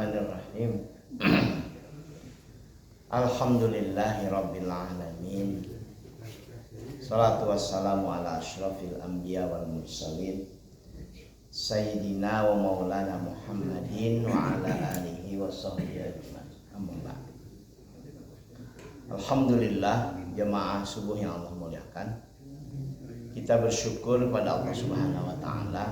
Bismillahirrahmanirrahim. Alhamdulillahirabbil alamin. Shalatu wassalamu ala asyrafil anbiya wal mursalin Sayyidina wa maulana Muhammadin wa ala alihi wa sahbihi ajma'in. Amma ba'd. Alhamdulillah, jemaah subuh yang Allah muliakan. Kita bersyukur pada Allah Subhanahu wa taala.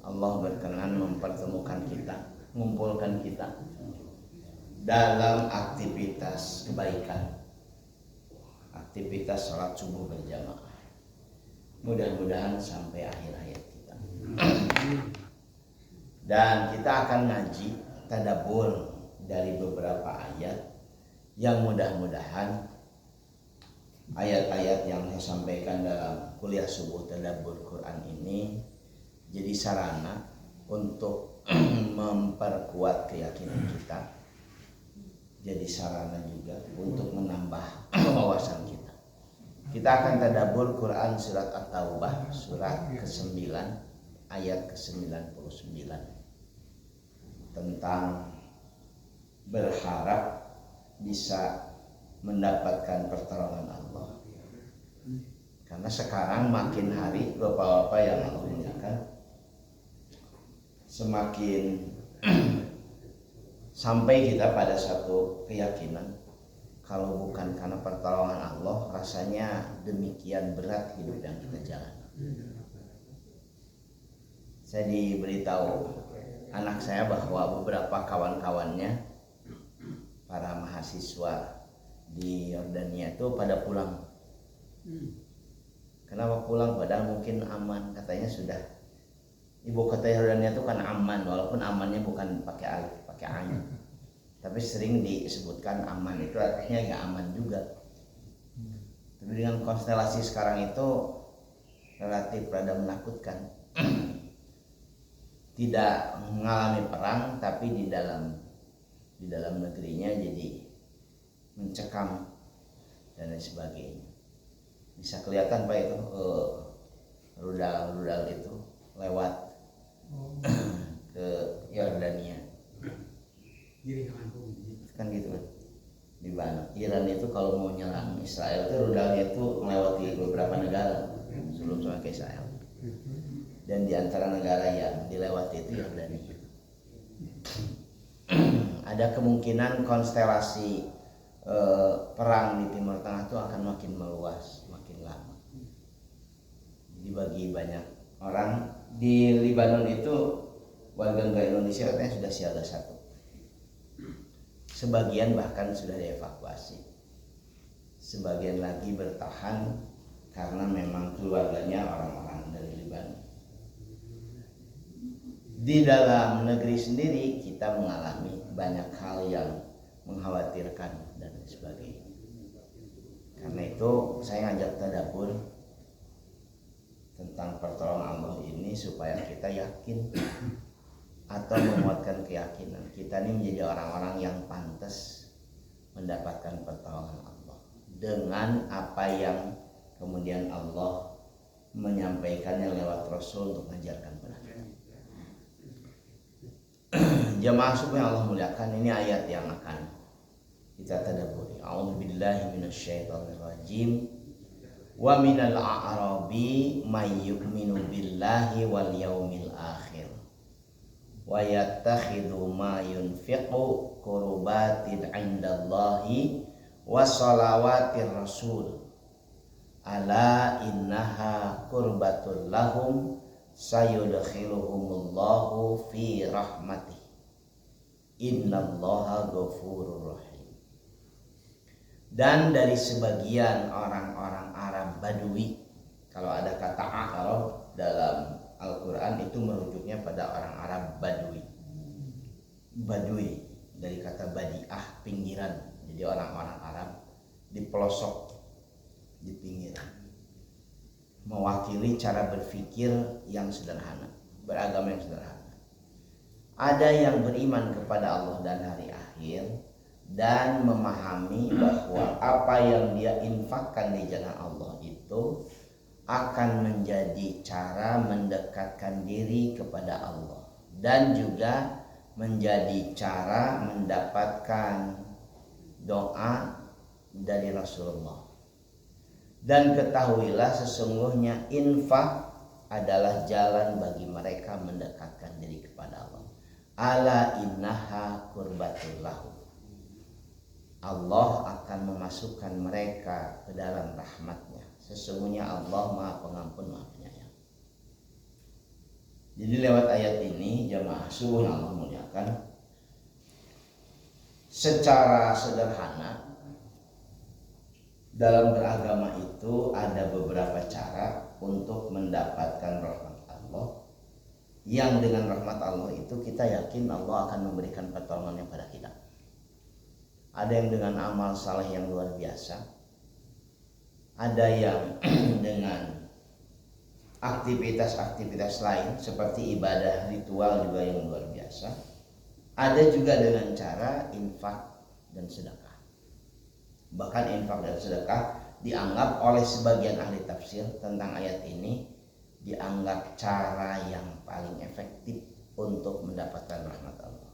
Allah berkenan mempertemukan kita, mengumpulkan kita dalam aktivitas kebaikan, aktivitas sholat subuh berjamaah. Mudah-mudahan sampai akhir hayat kita. Dan kita akan ngaji tadabbur dari beberapa ayat yang mudah-mudahan ayat-ayat yang saya sampaikan dalam kuliah subuh tadabbur Quran ini jadi sarana untuk memperkuat keyakinan kita, jadi sarana juga untuk menambah wawasan kita. Kita akan tadabbur Quran surat At-Taubah surat ke-9 ayat ke-99 tentang berharap bisa mendapatkan pertolongan Allah. Karena sekarang makin hari bapak-bapak yang Allah muliakan, semakin sampai kita pada satu keyakinan kalau bukan karena pertolongan Allah, rasanya demikian berat hidup yang kita jalani. Saya diberitahu anak saya bahwa beberapa kawan-kawannya, para mahasiswa di Yordania itu pada pulang. Kenapa pulang? Padahal mungkin aman, katanya sudah. Ibu kota Yordania itu kan aman, walaupun amannya bukan pakai alif, pakai ain. Tapi sering disebutkan aman, itu artinya nggak aman juga. Tapi dengan konstelasi sekarang itu relatif rada menakutkan. Tidak mengalami perang, tapi di dalam negerinya jadi mencekam dan lain sebagainya. Bisa kelihatan Pak itu rudal itu lewat ke Yordania. Kan gitu kan. Di mana Iran itu kalau mau nyerang Israel itu rudalnya itu melewati beberapa negara sebelum sampai ke Israel. Dan di antara negara yang dilewati itu Yordania. Ada kemungkinan konstelasi perang di Timur Tengah itu akan makin meluas, makin lama. Jadi bagi banyak orang di Lebanon itu warga negara Indonesia katanya sudah siaga 1. Sebagian bahkan sudah dievakuasi. Sebagian lagi bertahan karena memang keluarganya orang-orang dari Lebanon. Di dalam negeri sendiri kita mengalami banyak hal yang mengkhawatirkan dan sebagainya. Karena itu saya ngajak tadabbur tentang pertolongan Allah ini supaya kita yakin atau menguatkan keyakinan kita ini menjadi orang-orang yang pantas mendapatkan pertolongan Allah dengan apa yang kemudian Allah menyampaikannya lewat Rasul untuk mengajarkan pada kita. Jamaah subuh yang Allah muliakan, ini ayat yang akan kita tadabburi. A'udzubillahi minasyaitonirrajim. Wa minal a'rabi may yu'minu billahi wal yaumil akhir wa yattakhidhu ma yunfiqu qurbatin 'indallahi wa shalawatir rasul ala innaha qurbatul lahum sayudkhiluhumullahu fi rahmatih innallaha ghafurur rahim. Dan dari sebagian orang-orang Arab Badui, kalau ada kata Arab dalam Al-Quran itu merujuknya pada orang Arab Badui. Badui dari kata badiah, pinggiran. Jadi orang-orang Arab di pelosok, di pinggiran, mewakili cara berpikir yang sederhana, beragama yang sederhana. Ada yang beriman kepada Allah dan hari akhir dan memahami bahwa apa yang dia infakkan di jalan Allah itu akan menjadi cara mendekatkan diri kepada Allah dan juga menjadi cara mendapatkan doa dari Rasulullah. Dan ketahuilah sesungguhnya infak adalah jalan bagi mereka mendekatkan diri kepada Allah. Ala innaha qurbatul lahu. Allah akan memasukkan mereka ke dalam rahmatnya. Sesungguhnya Allah Maha Pengampun Maha Penyayang. Jadi lewat ayat ini jamaah subuh Allah muliakan, secara sederhana dalam beragama itu ada beberapa cara untuk mendapatkan rahmat Allah, yang dengan rahmat Allah itu kita yakin Allah akan memberikan pertolongannya pada kita. Ada yang dengan amal saleh yang luar biasa, ada yang dengan aktivitas-aktivitas lain seperti ibadah ritual juga yang luar biasa, ada juga dengan cara infak dan sedekah. Bahkan infak dan sedekah dianggap oleh sebagian ahli tafsir tentang ayat ini dianggap cara yang paling efektif untuk mendapatkan rahmat Allah.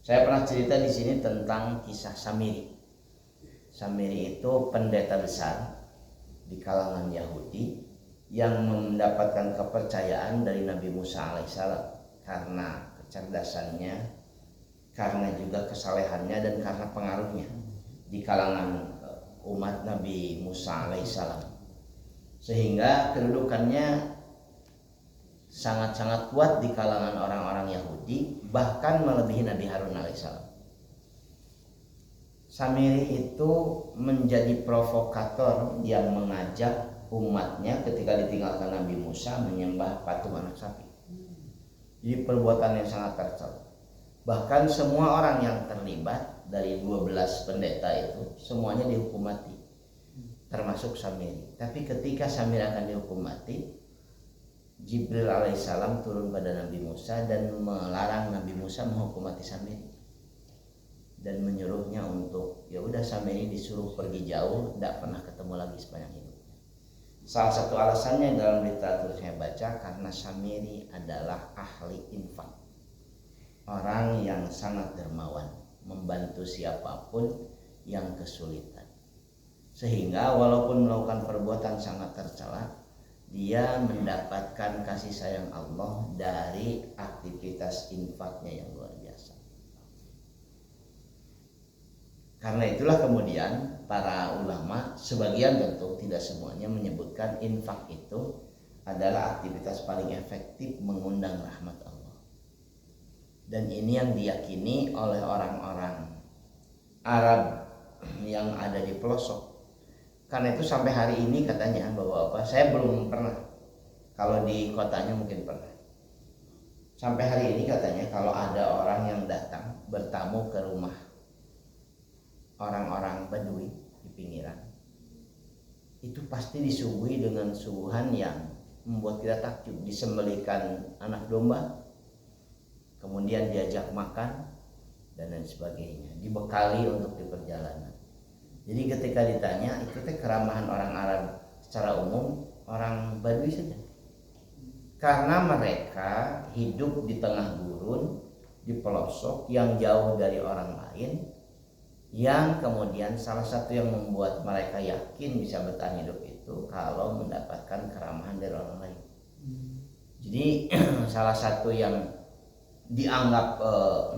Saya pernah cerita di sini tentang kisah Samiri. Samiri itu pendeta besar di kalangan Yahudi yang mendapatkan kepercayaan dari Nabi Musa alaihissalam karena kecerdasannya, karena juga kesalehannya, dan karena pengaruhnya di kalangan umat Nabi Musa alaihissalam, sehingga kedudukannya sangat-sangat kuat di kalangan orang-orang Yahudi, bahkan melebihi Nabi Harun alaihissalam. Samiri itu menjadi provokator yang mengajak umatnya ketika ditinggalkan Nabi Musa menyembah patung anak sapi. Jadi perbuatan yang sangat tercela. Bahkan semua orang yang terlibat dari 12 pendeta itu semuanya dihukum mati, termasuk Samiri. Tapi ketika Samiri akan dihukum mati, Jibril alaihissalam turun pada Nabi Musa dan melarang Nabi Musa menghukum mati Samiri dan menyuruhnya untuk ya udah Samiri disuruh pergi jauh, tidak pernah ketemu lagi sepanjang hidupnya. Salah satu alasannya dalam literatur saya baca karena Samiri adalah ahli infak, orang yang sangat dermawan, membantu siapapun yang kesulitan, sehingga walaupun melakukan perbuatan sangat tercela, dia mendapatkan kasih sayang Allah dari aktivitas infaknya yang luar biasa. Karena itulah kemudian para ulama, sebagian tentu tidak semuanya, menyebutkan infak itu adalah aktivitas paling efektif mengundang rahmat Allah. Dan ini yang diyakini oleh orang-orang Arab yang ada di pelosok. Karena itu sampai hari ini katanya bahwa saya belum pernah, kalau di kotanya mungkin pernah. Sampai hari ini katanya kalau ada orang yang datang bertamu ke rumah orang-orang Badui di pinggiran, itu pasti disuguhi dengan suguhan yang membuat kita takjub. Disembelihkan anak domba, kemudian diajak makan dan lain sebagainya, dibekali untuk di perjalanan. Jadi ketika ditanya, itu keramahan orang Arab secara umum, orang Badui saja. Karena mereka hidup di tengah gurun, di pelosok yang jauh dari orang lain, yang kemudian salah satu yang membuat mereka yakin bisa bertahan hidup itu kalau mendapatkan keramahan dari orang lain. Jadi salah satu yang dianggap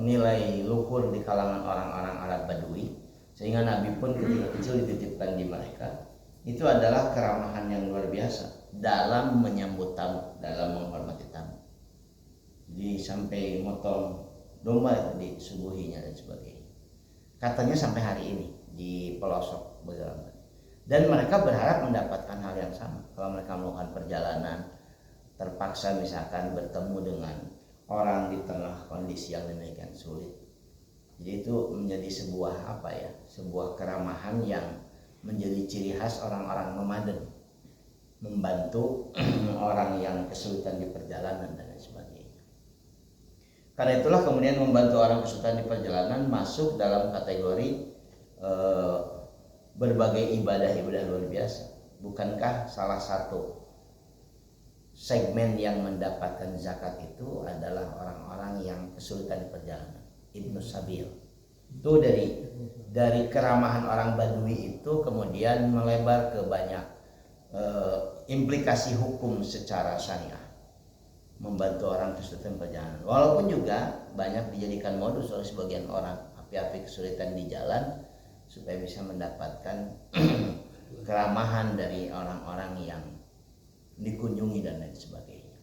nilai luhur di kalangan orang-orang Arab Badui, sehingga Nabi pun ketika kecil dititipkan di mereka, itu adalah keramahan yang luar biasa dalam menyambut tamu, dalam menghormati tamu. Jadi sampai motong domba itu disuguhinya dan sebagainya. Katanya sampai hari ini di pelosok beberapa. Dan mereka berharap mendapatkan hal yang sama. Kalau mereka melakukan perjalanan, terpaksa misalkan bertemu dengan orang di tengah kondisi yang demikian sulit. Jadi itu menjadi sebuah keramahan yang menjadi ciri khas orang-orang nomaden, membantu orang yang kesulitan di perjalanan dan lain sebagainya. Karena itulah kemudian membantu orang kesulitan di perjalanan masuk dalam kategori berbagai ibadah-ibadah luar biasa. Bukankah salah satu segmen yang mendapatkan zakat itu adalah orang-orang yang kesulitan di perjalanan? Ibnu Sabil. Itu dari keramahan orang Badui itu kemudian melebar ke banyak implikasi hukum secara syariah, membantu orang kesulitan perjalanan. Walaupun juga banyak dijadikan modus oleh sebagian orang, api-api kesulitan di jalan supaya bisa mendapatkan keramahan dari orang-orang yang dikunjungi dan lain sebagainya.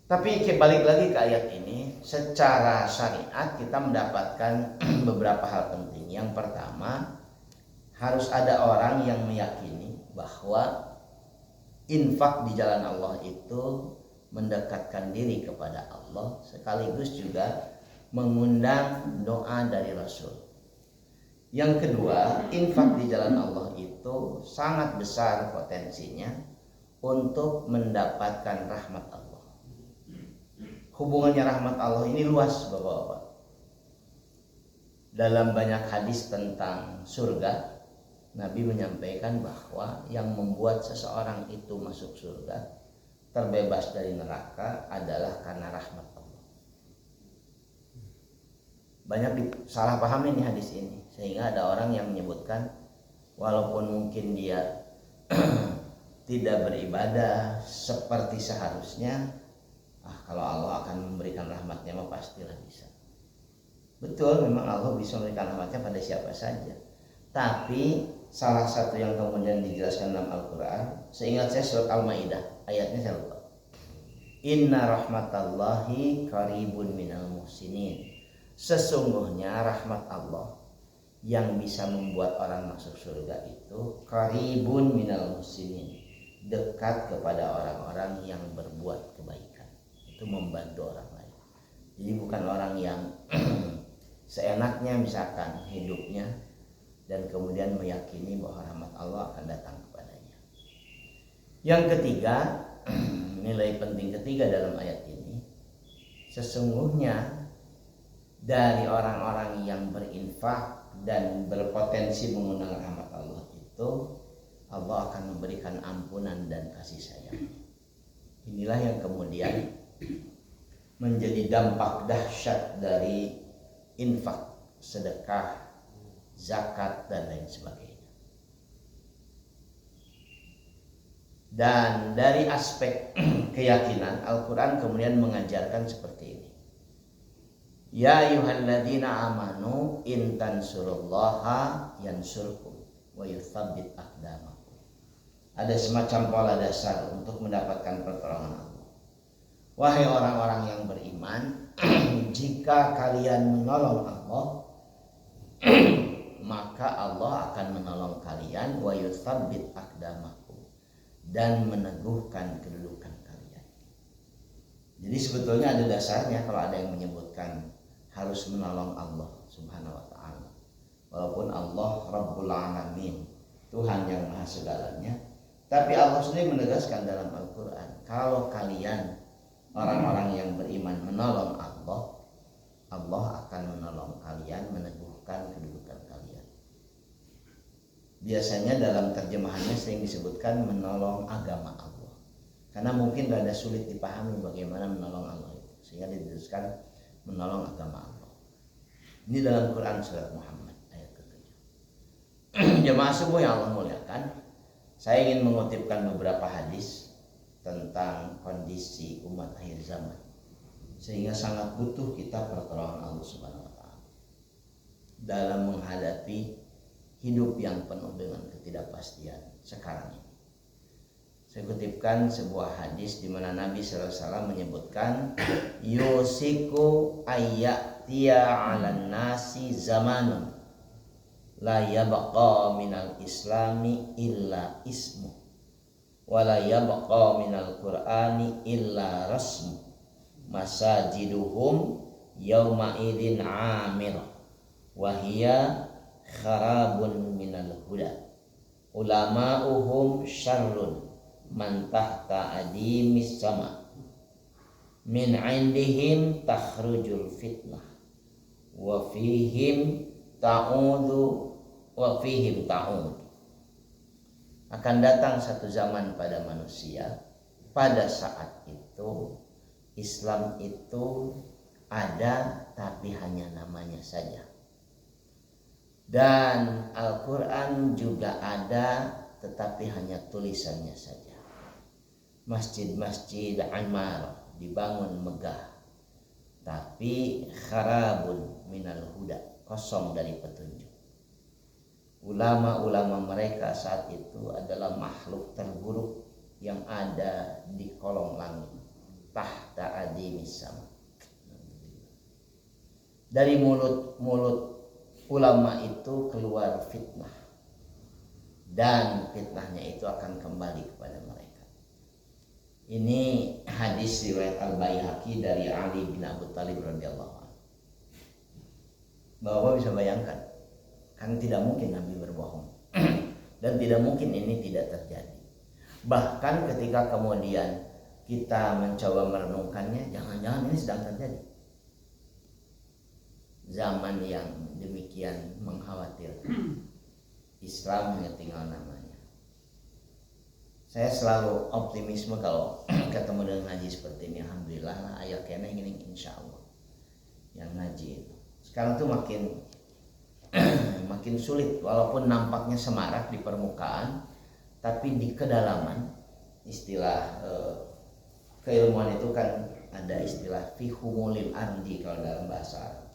Tapi balik lagi ke ayat ini, secara syariat kita mendapatkan beberapa hal penting. Yang pertama, harus ada orang yang meyakini bahwa infak di jalan Allah itu mendekatkan diri kepada Allah, sekaligus juga mengundang doa dari Rasul. Yang kedua, infak di jalan Allah itu sangat besar potensinya untuk mendapatkan rahmat Allah. Hubungannya rahmat Allah ini luas, Bapak-bapak. Dalam banyak hadis tentang surga, Nabi menyampaikan bahwa yang membuat seseorang itu masuk surga, terbebas dari neraka adalah karena rahmat Allah. Banyak salah pahami nih hadis ini, sehingga ada orang yang menyebutkan walaupun mungkin dia tidak beribadah seperti seharusnya, kalau Allah akan memberikan rahmatnya mah pastilah bisa. Betul, memang Allah bisa memberikan rahmatnya pada siapa saja. Tapi salah satu yang kemudian dijelaskan dalam Al-Quran, seingat saya surat Al-Maidah, ayatnya saya lupa. Inna rahmatallahi qaribun minal muhsinin. Sesungguhnya rahmat Allah yang bisa membuat orang masuk surga itu qaribun minal muhsinin, dekat kepada orang-orang yang berbuat kebaikan, itu membantu orang lain. Jadi bukan orang yang seenaknya misalkan hidupnya dan kemudian meyakini bahwa rahmat Allah akan datang kepadanya. Yang ketiga, nilai penting ketiga dalam ayat ini, sesungguhnya dari orang-orang yang berinfak dan berpotensi mengundang rahmat Allah itu, Allah akan memberikan ampunan dan kasih sayang. Inilah yang kemudian menjadi dampak dahsyat dari infak, sedekah, zakat dan lain sebagainya. Dan dari aspek keyakinan, Al-Quran kemudian mengajarkan seperti ini. Ya ayyuhalladzina amanu in tansurullaha yansurkum wa yutsabbit aqdamakum. Ada semacam pola dasar untuk mendapatkan pertolongan Allah. Wahai orang-orang yang beriman, jika kalian menolong Allah, maka Allah akan menolong kalian, wa yutsabbit aqdamakum, dan meneguhkan kedudukan kalian. Jadi sebetulnya ada dasarnya kalau ada yang menyebutkan harus menolong Allah Subhanahu wa ta'ala. Walaupun Allah Rabbul Alamin, Tuhan yang maha segalanya, tapi Allah sendiri menegaskan dalam Al-Quran, kalau kalian orang-orang yang beriman menolong Allah, Allah akan menolong kalian, meneguhkan kedudukan kalian. Biasanya dalam terjemahannya sering disebutkan menolong agama Allah, karena mungkin rada sulit dipahami bagaimana menolong Allah itu, sehingga dituliskan menolong agama Allah. Ini dalam Quran surat Muhammad ayat ke-7. Jemaah subuh yang Allah muliakan, saya ingin mengutipkan beberapa hadis tentang kondisi umat akhir zaman, sehingga sangat butuh kita pertolongan Allah Subhanahu wa ta'ala dalam menghadapi hidup yang penuh dengan ketidakpastian sekarang ini. Saya kutipkan sebuah hadis di mana Nabi sallallahu alaihi wasallam menyebutkan, yusiku ayyatiya 'alan nasi zamanun la yabqa minal islami illa ismu wa la yabqa minal qur'ani illa rasmu masajiduhum yawma idin 'amir wa hiya kharabun minal huda ulama'uhum syarrun man tahta adimis sama min indihim takhrujul fitnah wa fihim ta'ud. Akan datang satu zaman pada manusia, pada saat itu Islam itu ada tapi hanya namanya saja. Dan Al-Quran juga ada tetapi hanya tulisannya saja. Masjid-masjid Ammar dibangun megah, tapi kharabun minal huda, kosong dari petunjuk. Ulama-ulama mereka saat itu adalah makhluk terburuk yang ada di kolong langit, tahta adimis sama. Dari mulut-mulut ulama itu keluar fitnah, dan fitnahnya itu akan kembali kepada mereka. Ini hadis riwayat Al-Baihaqi dari Ali bin Abi Thalib radhiyallahu anhu. Bahwa bisa bayangkan, kan tidak mungkin Nabi berbohong dan tidak mungkin ini tidak terjadi. Bahkan ketika kemudian kita mencoba merenungkannya, jangan-jangan ini sedang terjadi. Zaman yang demikian mengkhawatirkan, Islam hanya tinggal namanya. Saya selalu optimisme kalau ketemu dengan ngaji seperti ini. Alhamdulillah lah, ayah kena ini insya Allah yang ngaji itu. Sekarang tuh makin sulit, walaupun nampaknya semarak di permukaan, tapi di kedalaman, istilah keilmuan itu kan ada istilah fi humulil ardi kalau dalam bahasa Arab,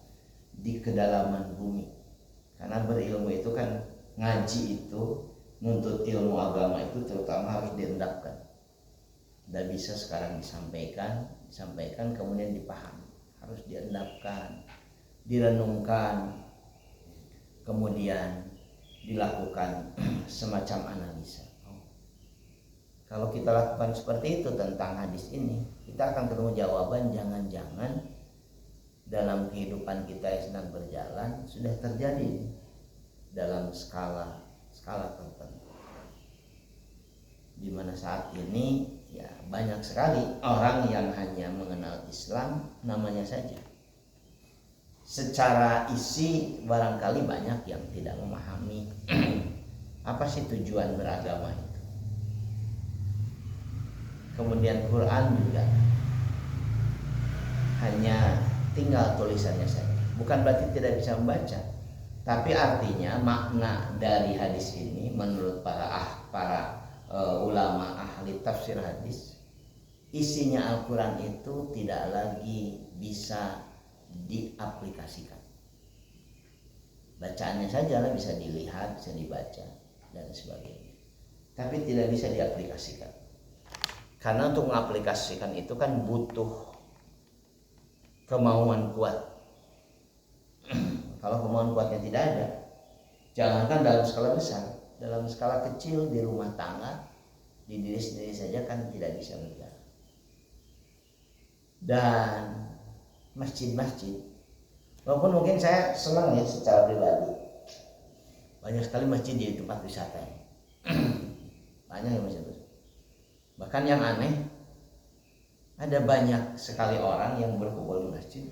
di kedalaman bumi. Karena berilmu itu kan, ngaji itu, nuntut ilmu agama itu terutama harus diendapkan. Tidak bisa sekarang disampaikan kemudian dipahami, harus diendapkan, direnungkan, kemudian dilakukan semacam analisa. Kalau kita lakukan seperti itu tentang hadis ini, kita akan ketemu jawaban. Jangan-jangan dalam kehidupan kita yang sedang berjalan sudah terjadi dalam skala tertentu, di mana saat ini ya banyak sekali orang yang hanya mengenal Islam namanya saja. Secara isi barangkali banyak yang tidak memahami apa sih tujuan beragama itu. Kemudian Quran juga hanya tinggal tulisannya saja. Bukan berarti tidak bisa membaca, tapi artinya makna dari hadis ini menurut para ulama ahli tafsir hadis, isinya Al-Quran itu tidak lagi bisa diaplikasikan. Bacaannya saja lah bisa dilihat, bisa dibaca dan sebagainya, tapi tidak bisa diaplikasikan. Karena untuk mengaplikasikan itu kan butuh kemauan kuat. Kalau kemauan kuatnya tidak ada, jangankan dalam skala besar, dalam skala kecil di rumah tangga, di diri sendiri saja kan tidak bisa berjalan. Dan masjid-masjid, walaupun mungkin saya senang ya secara pribadi, banyak sekali masjid di tempat wisata ya. Banyak yang masjid. Bahkan yang aneh, ada banyak sekali orang yang berkumpul di masjid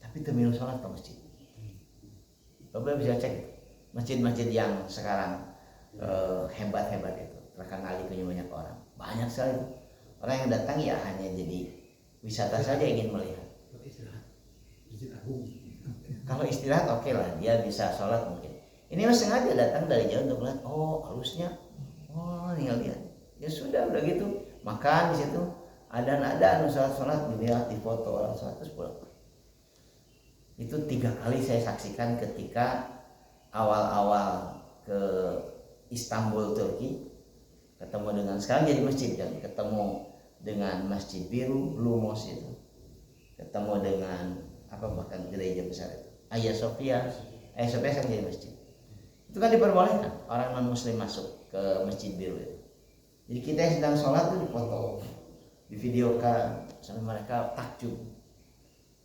tapi terminum sholat ke masjid. Coba bisa cek masjid-masjid yang sekarang hebat-hebat itu, terkenal di banyak orang. Banyak sekali orang yang datang ya hanya jadi wisata saja, ingin melihat. Kalau istirahat oke lah, dia bisa sholat mungkin. Ini sengaja datang dari jauh untuk lihat, oh halusnya, oh tinggal lihat. Ya sudah, udah gitu makan di situ, ada sholat dilihat, difoto orang sholat terus pulang. Itu 3 kali saya saksikan ketika awal-awal ke Istanbul Turki, ketemu dengan, sekarang jadi masjid kan, ketemu dengan Masjid Biru, Blue Mosque itu, ketemu dengan bahkan gereja besar itu, Hagia Sophia kan jadi masjid. Itu kan diperbolehkan orang non muslim masuk ke Masjid Biru itu. Jadi kita yang sedang sholat itu dipoto, divideokan sampai mereka takjub.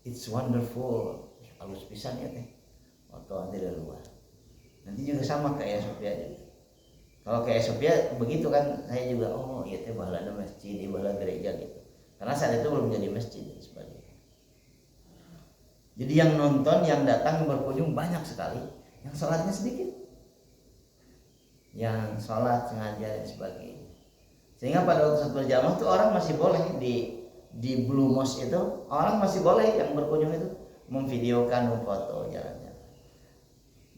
It's wonderful, halus pisan ya teh, foto dari luar. Nanti juga sama kayak Sophia juga. Kalau kayak Sophia begitu kan, saya juga oh iya teh bahala ada masjid, bahala gereja gitu. Karena saat itu belum jadi masjid dan sebagainya. Jadi yang nonton, yang datang, yang berkunjung banyak sekali, yang sholatnya sedikit, yang sholat sengaja dan sebagainya. Sehingga pada waktu saat berjamaah tuh orang masih boleh di Blue Mosque itu orang masih boleh yang berkunjung itu memvideokan, memfoto jalan-jalan.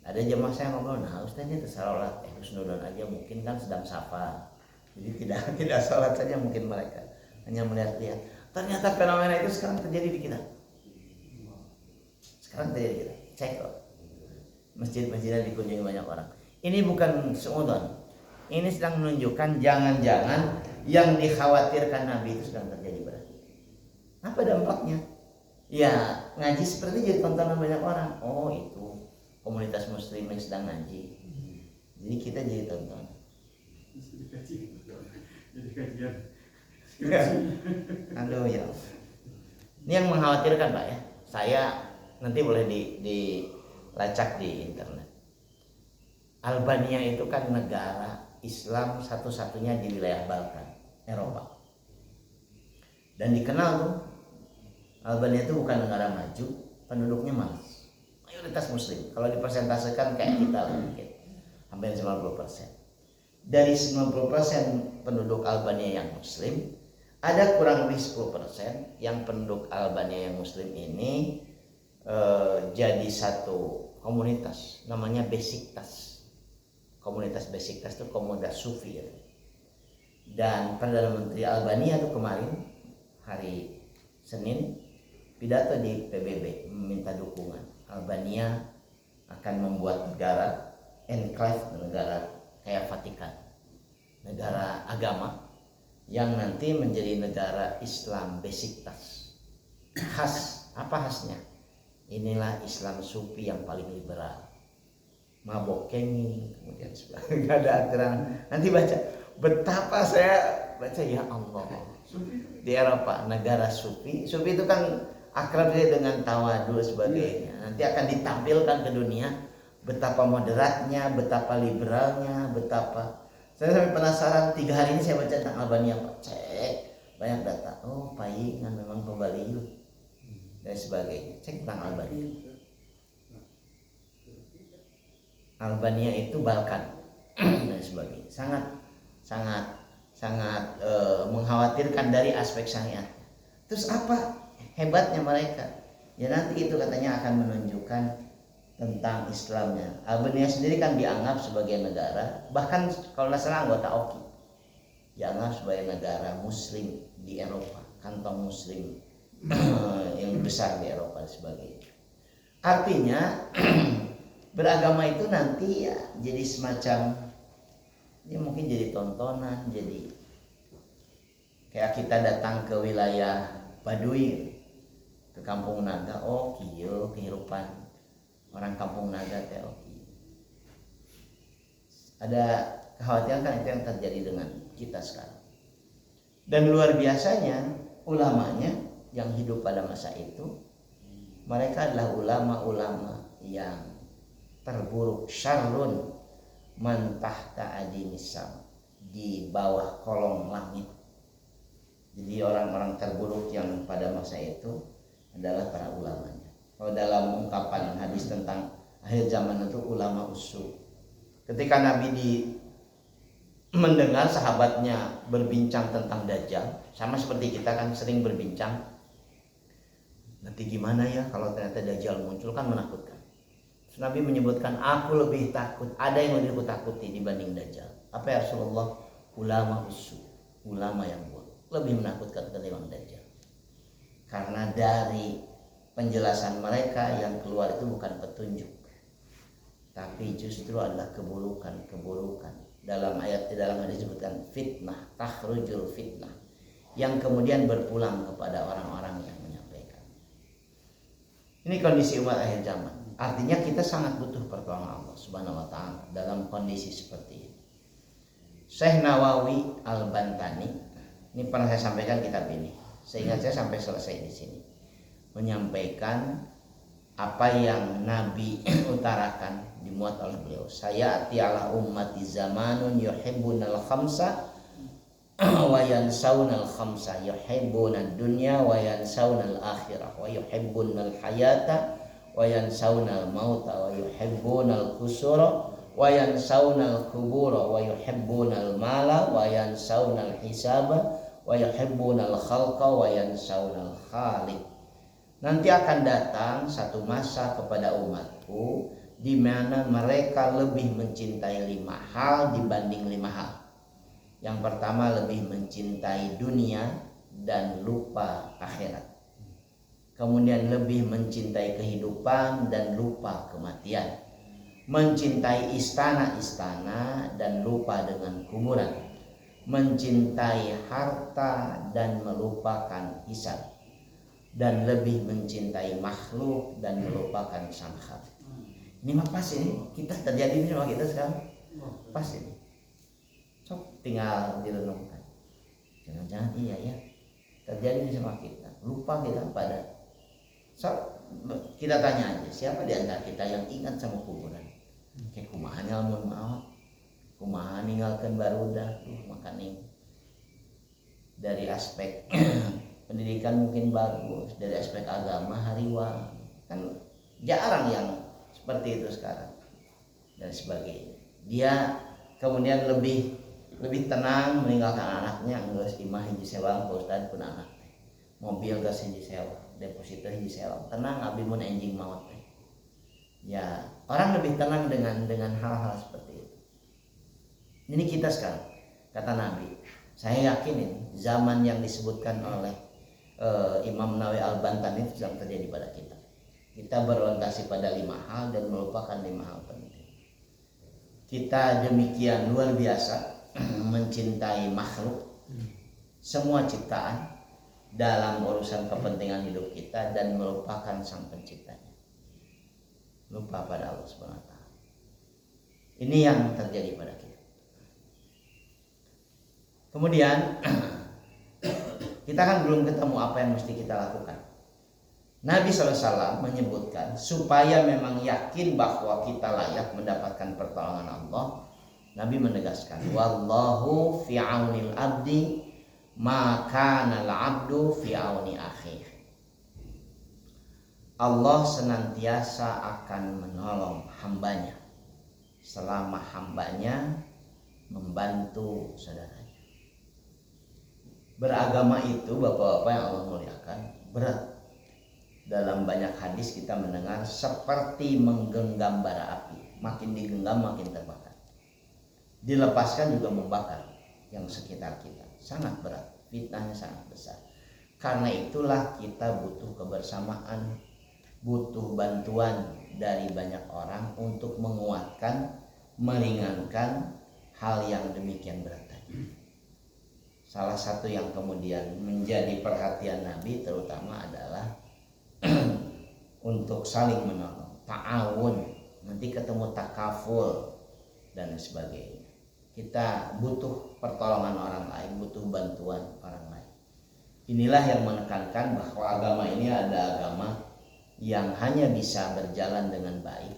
Ada jemaah saya ngobrol, nah Ustaz ini tersalat husnudon aja, mungkin kan sedang safar, jadi tidak sholat saja mungkin mereka hanya melihat-lihat. Ternyata fenomena itu sekarang terjadi di kita. Sekarang terjadi di kita. Cek kok. Masjid-masjidnya dikunjungi banyak orang. Ini bukan seudon. Ini sedang menunjukkan jangan-jangan yang dikhawatirkan Nabi itu sedang terjadi pada kita. Apa dampaknya? Ya, ngaji seperti jadi tontonan banyak orang. Oh, itu komunitas muslim yang sedang ngaji. Jadi kita jadi tontonan. Jadi kajian. Aduh ya. Ini yang mengkhawatirkan Pak ya. Saya nanti boleh dilacak di internet. Albania itu kan negara Islam satu-satunya di wilayah Balkan, Eropa. Dan dikenal tuh Albania itu bukan negara maju, penduduknya malas. Mayoritas muslim. Kalau dipersentasekan kayak kita lah mungkin. Hampir 90%. Dari 90% penduduk Albania yang muslim, ada kurang lebih 10% yang penduduk Albania yang muslim ini jadi satu komunitas namanya Besiktas. Komunitas Besiktas itu komunitas sufi ya. Dan Perdana Menteri Albania itu kemarin hari Senin pidato di PBB meminta dukungan. Albania akan membuat negara enclave, negara kayak Vatikan, negara agama yang nanti menjadi negara Islam Besiktas. Khas, apa khasnya? Inilah Islam sufi yang paling liberal. Mabok kengi, kemudian nggak ada aturan. Nanti baca betapa saya baca ya Allah di Eropa negara sufi. Sufi itu kan akrab dengan tawadu sebagainya. Nanti akan ditampilkan ke dunia betapa moderatnya, betapa liberalnya, betapa. Saya sampai penasaran 3 hari ini saya baca tentang Albania Pak. Cek banyak data. Oh palingan memang pembaliu dan sebagainya. Cek tentang Albania. Albania itu Balkan dan sebagainya. Sangat mengkhawatirkan dari aspek syariat. Terus apa hebatnya mereka? Ya nanti itu katanya akan menunjukkan tentang Islamnya. Albania sendiri kan dianggap sebagai negara, bahkan kalau tidak salah anggota OKI, dianggap sebagai negara Muslim di Eropa, kantong Muslim yang besar di Eropa dan sebagainya. Artinya beragama itu nanti ya jadi semacam, ya mungkin jadi tontonan, jadi kayak kita datang ke wilayah Baduy, ke Kampung Naga, oh kieu kehidupan orang Kampung Naga teh. Ada kekhawatiran kan itu yang terjadi dengan kita sekarang. Dan luar biasanya ulamanya yang hidup pada masa itu, mereka adalah ulama-ulama yang terburuk, syarrun man tahta adinisam, di bawah kolong langit. Jadi orang-orang terburuk yang pada masa itu adalah para ulamanya. Kalau dalam ungkapan hadis tentang akhir zaman itu ulama usul. Ketika Nabi mendengar sahabatnya berbincang tentang Dajjal, sama seperti kita kan sering berbincang, nanti gimana ya kalau ternyata Dajjal muncul, kan menakutkan. Terus Nabi menyebutkan, aku lebih takut, ada yang lebih aku takuti dibanding Dajjal. Apa ya Rasulullah? Ulama usul, ulama yang buruk, lebih menakutkan ketimbang Dajjal. Karena dari penjelasan mereka yang keluar itu bukan petunjuk, tapi justru adalah keburukan. Dalam ayat, di dalam hadis disebutkan fitnah, takhrujul fitnah, yang kemudian berpulang kepada orang-orang yang menyampaikan. Ini kondisi umat akhir zaman. Artinya kita sangat butuh pertolongan Allah Subhanahu wa taala dalam kondisi seperti ini. Syekh Nawawi Al-Bantani, ini pernah saya sampaikan kitab ini, sehingga saya sampai selesai di sini, menyampaikan apa yang Nabi utarakan dimuat oleh beliau. Saya ati'ala ummati zamanun yuhibbunal khamsa wa yansawnal khamsa, yuhibbunad dunya wa yansawnal akhirah, wa yuhibbunal hayata wa yansawnal mauta, wa yuhibbunal kusura wa yansawnal kubura, wa yuhibbunal mala wa yansawnal hisaba wa yuhibbunal khalqa wa yansawnal khaliq. Nanti akan datang satu masa kepada umatku di mana mereka lebih mencintai 5 hal dibanding 5 hal. Yang pertama, lebih mencintai dunia dan lupa akhirat. Kemudian lebih mencintai kehidupan dan lupa kematian. Mencintai istana-istana dan lupa dengan kuburan. Mencintai harta dan melupakan hisab. Dan lebih mencintai makhluk dan melupakan sang Khaliq. Ini mah pas ini, kita terjadi ini sama kita sekarang. Pas ini. Sok tinggal direnungkan. Jangan-jangan iya ya, terjadi ini sama kita. Lupa kita pada. So, kita tanya aja, siapa di antara kita yang ingat sama kuburan? Kayak kumaha lamun maot, kumaha ninggalkeun barudak, makanya dari aspek pendidikan mungkin bagus, dari aspek agama hariwang kan jarang yang seperti itu sekarang dan sebagainya. Dia kemudian lebih tenang meninggalkan anaknya, geus imah hiji sewa Pak Ustad pun anak mobil geus hiji sewa, deposito hiji sewa, tenang abi mun enjing maut teh. Ya, orang lebih tenang dengan hal-hal seperti itu. Ini kita sekarang, kata Nabi, saya yakin ini zaman yang disebutkan oleh Imam Nawawi Al-Bantani itu sedang terjadi pada kita. Kita berorientasi pada 5 hal dan melupakan 5 hal penting. Kita demikian luar biasa mencintai makhluk, semua ciptaan dalam urusan kepentingan hidup kita dan melupakan sang penciptanya. Lupa pada Allah Subhanahu wa taala. Ini yang terjadi pada kita. Kemudian kita kan belum ketemu apa yang mesti kita lakukan. Nabi SAW menyebutkan supaya memang yakin bahwa kita layak mendapatkan pertolongan Allah. Nabi menegaskan, wallahu fi aunil abdi ma kana al-abdu fi auni akhih. Allah senantiasa akan menolong hambanya selama hambanya membantu saudaranya. Beragama itu Bapak-bapak yang Allah muliakan berat. Dalam banyak hadis kita mendengar seperti menggenggam bara api, makin digenggam makin terbakar. Dilepaskan juga membakar yang sekitar kita. Sangat berat, fitnahnya sangat besar. Karena itulah kita butuh kebersamaan, butuh bantuan dari banyak orang untuk menguatkan, meringankan hal yang demikian berat tadi. Salah satu yang kemudian menjadi perhatian Nabi terutama adalah untuk saling menolong, ta'awun, nanti ketemu takaful dan sebagainya. Kita butuh pertolongan orang lain, butuh bantuan orang lain. Inilah yang menekankan bahwa agama ini ada agama yang hanya bisa berjalan dengan baik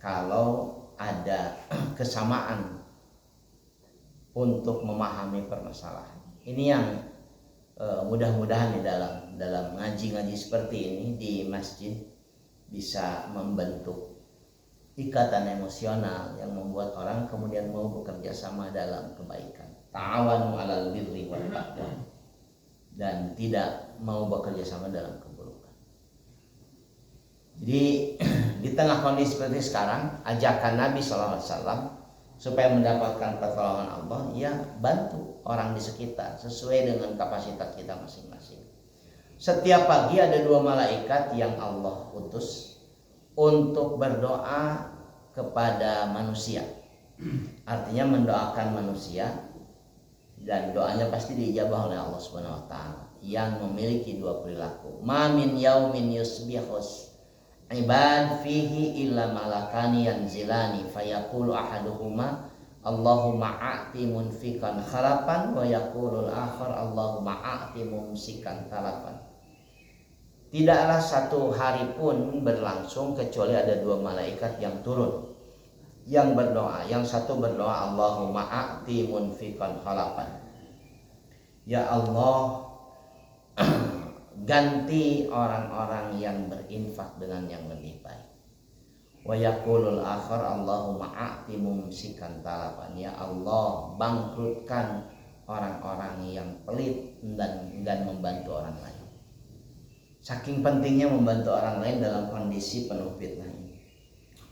kalau ada kesamaan untuk memahami permasalahan. Ini yang mudah-mudahan di dalam ngaji-ngaji seperti ini di masjid bisa membentuk ikatan emosional yang membuat orang kemudian mau bekerja sama dalam kebaikan. Ta'awanu 'alal birri wal taqwa dan tidak mau bekerja sama dalam keburukan. Jadi di tengah kondisi seperti sekarang, ajakan Nabi SAW supaya mendapatkan pertolongan Allah, ya bantu orang di sekitar sesuai dengan kapasitas kita masing-masing. Setiap pagi ada 2 malaikat yang Allah utus untuk berdoa kepada manusia. Artinya mendoakan manusia dan doanya pasti diijabah oleh Allah Subhanahu wa taala yang memiliki 2 perilaku. Ma min yaumin yusbihus ibad fihi illa malakani yanzilani fayaqulu ahaduhuma Allahumma a'ti munfikan khalapan wa yaqulul akhar Allahumma a'ti mumsikan talafan. Tidaklah satu hari pun berlangsung kecuali ada 2 malaikat yang turun yang berdoa. Yang satu berdoa Allahumma a'ti munfikan khalapan, ya Allah ganti orang-orang yang berinfak dengan yang lebih baik. Wa yaqulul akhar Allahumma a'ti mumsikan talafan, ya Allah bangkrutkan orang-orang yang pelit dan enggan membantu orang lain. Saking pentingnya membantu orang lain dalam kondisi penuh fitnah ini.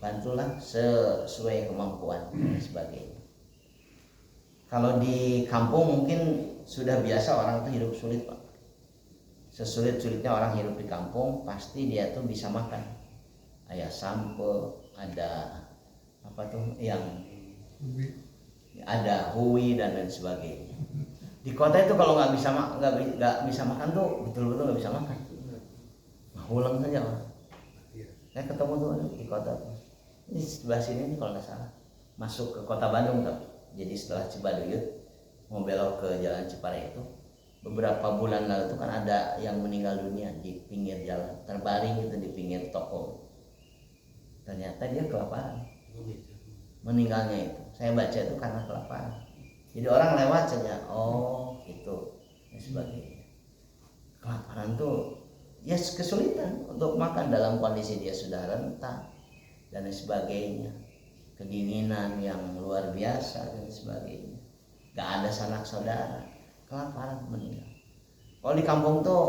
Bantulah sesuai kemampuan dan sebagainya. Kalau di kampung mungkin sudah biasa orang itu hidup sulit, Pak. Sesulit-sulitnya orang hidup di kampung, pasti dia tuh bisa makan. Ayah sampo, ada apa tuh yang ada hui dan lain sebagainya. Di kota itu kalau nggak bisa makan tuh betul-betul nggak bisa makan. Ulang saja orang. Saya ketemu tuh di kota tuh. Ini sebelah sini nih kalau nggak salah. Masuk ke kota Bandung tapi. Jadi setelah Cibaduyut mau belok ke Jalan Cipare itu, beberapa bulan lalu tuh kan ada yang meninggal dunia di pinggir jalan, terbaring gitu di pinggir toko. Ternyata dia kelaparan. Meninggalnya itu. Saya baca itu karena kelaparan. Jadi orang lewat saja, oh gitu dan sebagainya. Kelaparan tuh ya kesulitan untuk makan dalam kondisi dia sudah rentah dan sebagainya, kedinginan yang luar biasa dan sebagainya, gak ada sanak saudara, kelaparan meninggal. Kalau di kampung tuh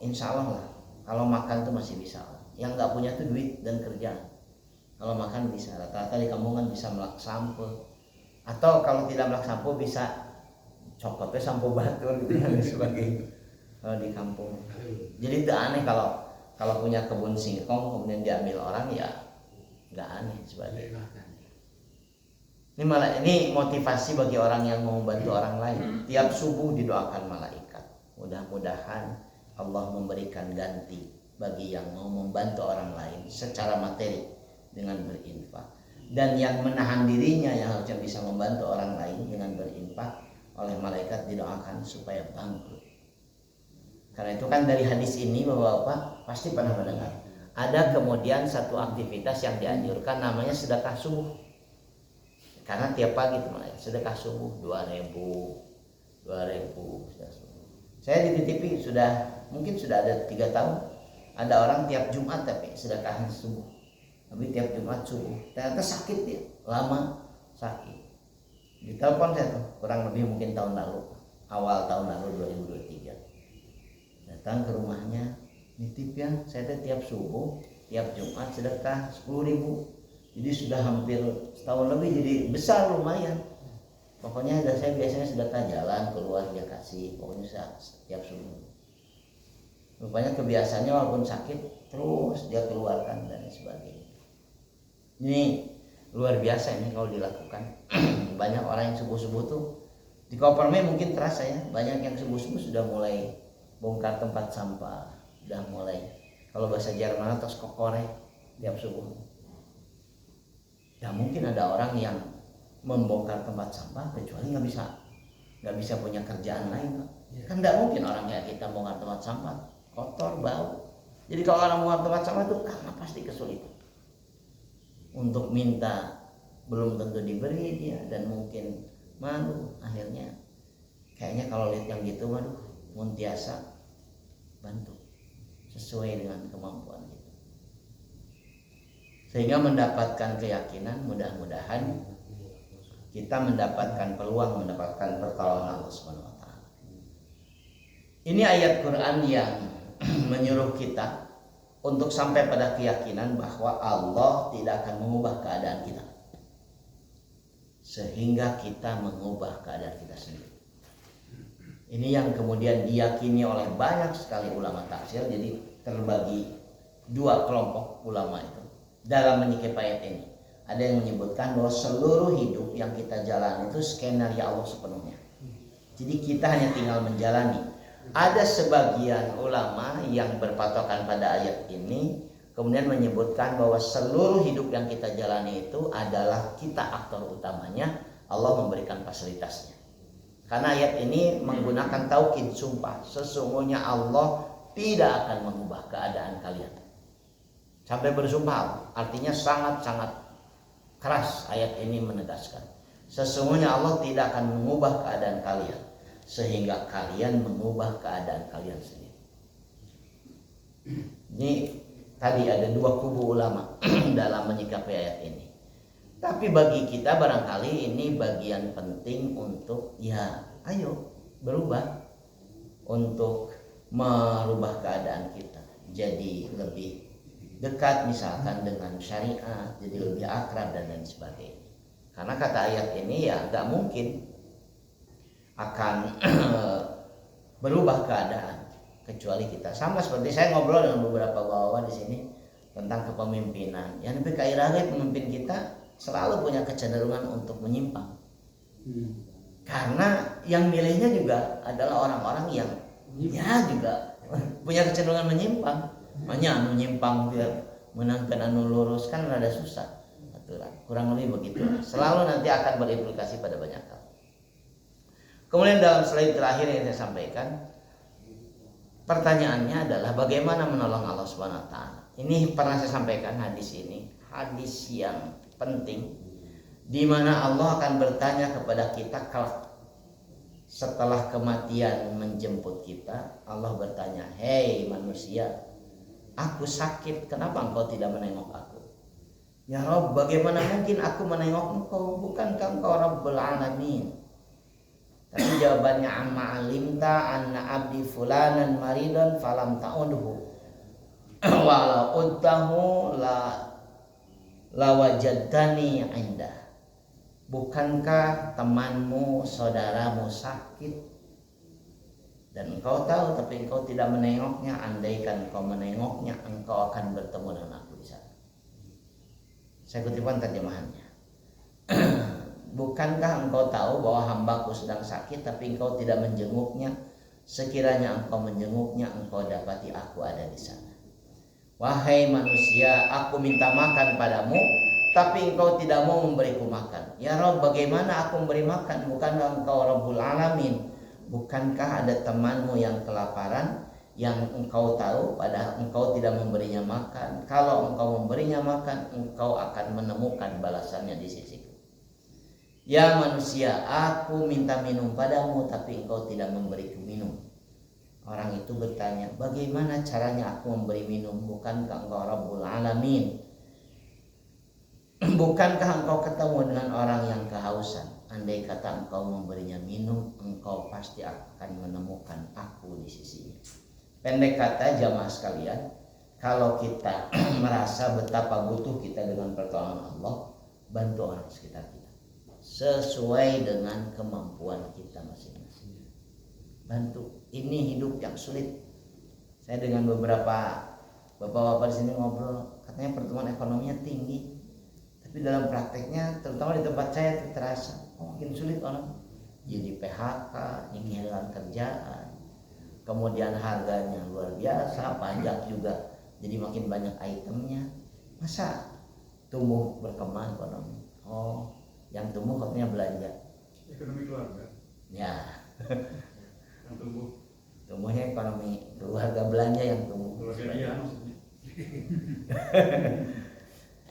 insya Allah lah, kalau makan tuh masih bisa. Yang gak punya tuh duit dan kerjaan, kalau makan bisa. Rata-rata di kampung kan bisa melak sampo, atau kalau tidak melak sampo bisa cokotnya sampo batur gitu dan sebagainya. Kalau di kampung, jadi tidak aneh kalau punya kebun singkong kemudian diambil orang, ya nggak aneh sebagainya. Ini motivasi bagi orang yang mau membantu orang lain. Tiap subuh didoakan malaikat. Mudah-mudahan Allah memberikan ganti bagi yang mau membantu orang lain secara materi dengan berinfak, dan yang menahan dirinya yang harusnya bisa membantu orang lain dengan berinfak, oleh malaikat didoakan supaya bangkrut. Karena itu kan dari hadis ini Bapak-bapak pasti pernah mendengar. Ada kemudian satu aktivitas yang dianjurkan namanya sedekah subuh. Karena tiap pagi itu sedekah subuh 2.000 sedekah subuh. Saya di TV mungkin sudah ada 3 tahun. Ada orang tiap Jumat tapi sedekah subuh. Tapi tiap Jumat subuh. Ternyata sakit dia, lama sakit. Ditelepon saya tuh kurang lebih mungkin tahun lalu, awal tahun lalu 2023. Datang ke rumahnya, nitip ya, saya tiap subuh, tiap Jumat sedekah 10.000. Jadi sudah hampir setahun lebih, jadi besar lumayan. Pokoknya saya biasanya sedekah jalan keluar dia kasih, pokoknya setiap subuh. Rupanya kebiasaannya walaupun sakit terus dia keluarkan dan sebagainya. Ini luar biasa ini kalau dilakukan. Banyak orang yang subuh-subuh tuh di Koperme mungkin terasa ya, banyak yang subuh-subuh sudah mulai bongkar tempat sampah, udah mulai, kalau bahasa Jerman atau kokore tiap subuh. Ya mungkin ada orang yang membongkar tempat sampah kecuali nggak bisa punya kerjaan lain, Pak. Kan nggak mungkin orang kayak kita bongkar tempat sampah, kotor, bau. Jadi kalau orang bongkar tempat sampah itu karena pasti kesulitan untuk minta, belum tentu diberi dia, dan mungkin malu. Akhirnya kayaknya kalau lihat yang gitu, waduh, muntiasa bantu sesuai dengan kemampuan kita, sehingga mendapatkan keyakinan. Mudah-mudahan kita mendapatkan peluang, mendapatkan pertolongan Allah Subhanahu wa taala. Ini ayat Quran yang menyuruh kita untuk sampai pada keyakinan bahwa Allah tidak akan mengubah keadaan kita, sehingga kita mengubah keadaan kita sendiri. Ini yang kemudian diyakini oleh banyak sekali ulama tafsir. Jadi terbagi 2 kelompok ulama itu dalam menyikapi ayat ini. Ada yang menyebutkan bahwa seluruh hidup yang kita jalani itu skenario Allah sepenuhnya. Jadi kita hanya tinggal menjalani. Ada sebagian ulama yang berpatokan pada ayat ini kemudian menyebutkan bahwa seluruh hidup yang kita jalani itu adalah kita aktor utamanya, Allah memberikan fasilitasnya. Karena ayat ini menggunakan taukid, sumpah, sesungguhnya Allah tidak akan mengubah keadaan kalian. Sampai bersumpah, artinya sangat-sangat keras ayat ini menegaskan. Sesungguhnya Allah tidak akan mengubah keadaan kalian, sehingga kalian mengubah keadaan kalian sendiri. Ini tadi ada 2 kubu ulama dalam menyikapi ayat ini. Tapi bagi kita barangkali ini bagian penting untuk ya ayo berubah untuk merubah keadaan kita jadi lebih dekat misalkan dengan syariat, jadi lebih akrab dan lain sebagainya. Karena kata ayat ini ya nggak mungkin akan berubah keadaan kecuali kita. Sama seperti saya ngobrol dengan beberapa bawahan di sini tentang kepemimpinan. Yang lebih kairage pemimpin kita selalu punya kecenderungan untuk menyimpang. Karena yang milihnya juga adalah orang-orang yang ya juga punya kecenderungan menyimpang. Makanya menyimpang dia menangkan anu lurus kan rada susah aturan. Kurang lebih begitu. Selalu nanti akan berimplikasi pada banyak hal. Kemudian dalam slide terakhir yang saya sampaikan, pertanyaannya adalah bagaimana menolong Allah Subhanahu wa taala. Ini pernah saya sampaikan hadis ini, hadis yang penting di mana Allah akan bertanya kepada kita kelak setelah kematian menjemput kita. Allah bertanya, "Hei manusia, aku sakit, kenapa engkau tidak menengok aku?" "Ya Rabb, bagaimana mungkin aku menengok engkau? Bukankah engkau Rabbul Alamin?" Tapi jawabannya, "Amma alimta anna abdi fulanan maridan falam ta'udhu walau udtahu la wajadtani indah." Bukankah temanmu, saudaramu sakit dan engkau tahu tapi engkau tidak menengoknya? Andaikan engkau menengoknya, engkau akan bertemu dengan aku di sana. Saya kutipkan terjemahannya. Bukankah engkau tahu bahwa hambaku sedang sakit tapi engkau tidak menjenguknya? Sekiranya engkau menjenguknya, engkau dapati aku ada di sana. Wahai manusia, aku minta makan padamu, tapi engkau tidak mau memberiku makan. Ya Rabb, bagaimana aku memberi makan? Bukankah engkau Rabbul Alamin? Bukankah ada temanmu yang kelaparan yang engkau tahu padahal engkau tidak memberinya makan? Kalau engkau memberinya makan, engkau akan menemukan balasannya di sisiku. Ya manusia, aku minta minum padamu, tapi engkau tidak memberiku minum. Orang itu bertanya, bagaimana caranya aku memberi minum? Bukankah engkau Rabbul Alamin? Bukankah engkau ketemu dengan orang yang kehausan? Andai kata engkau memberinya minum, engkau pasti akan menemukan aku di sisinya. Pendek kata jamaah sekalian, kalau kita merasa betapa butuh kita dengan pertolongan Allah, bantu orang sekitar kita sesuai dengan kemampuan kita masing-masing. Bantu. Ini hidup yang sulit. Saya dengan beberapa bapak-bapak di sini ngobrol, katanya pertumbuhan ekonominya tinggi. Tapi dalam prakteknya, terutama di tempat saya terasa makin sulit orang. Jadi PHK, kehilangan kerjaan, kemudian harganya luar biasa, pajak juga jadi makin banyak itemnya. Masa tumbuh berkembang ekonomi? Oh, yang tumbuh katanya belanja. Ekonomi keluarga. Ya. Yang tumbuh. Tumbuhnya ekonomi keluarga, belanja yang tumbuh. Keluarga dia maksudnya.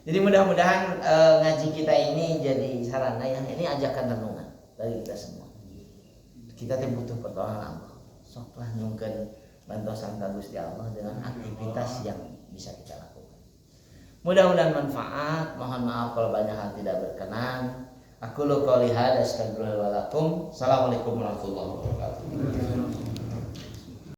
Jadi mudah-mudahan ngaji kita ini jadi sarana yang ini ajakan renungan bagi kita semua. Kita butuh pertolongan Allah. Soklah nyungkeun bantosan ka Gusti Allah dengan aktivitas yang bisa kita lakukan. Mudah-mudahan manfaat. Mohon maaf kalau banyak hal tidak berkenan. Aku qouli hadza, astagfirullah wa lakum. Assalamualaikum warahmatullahi wabarakatuh.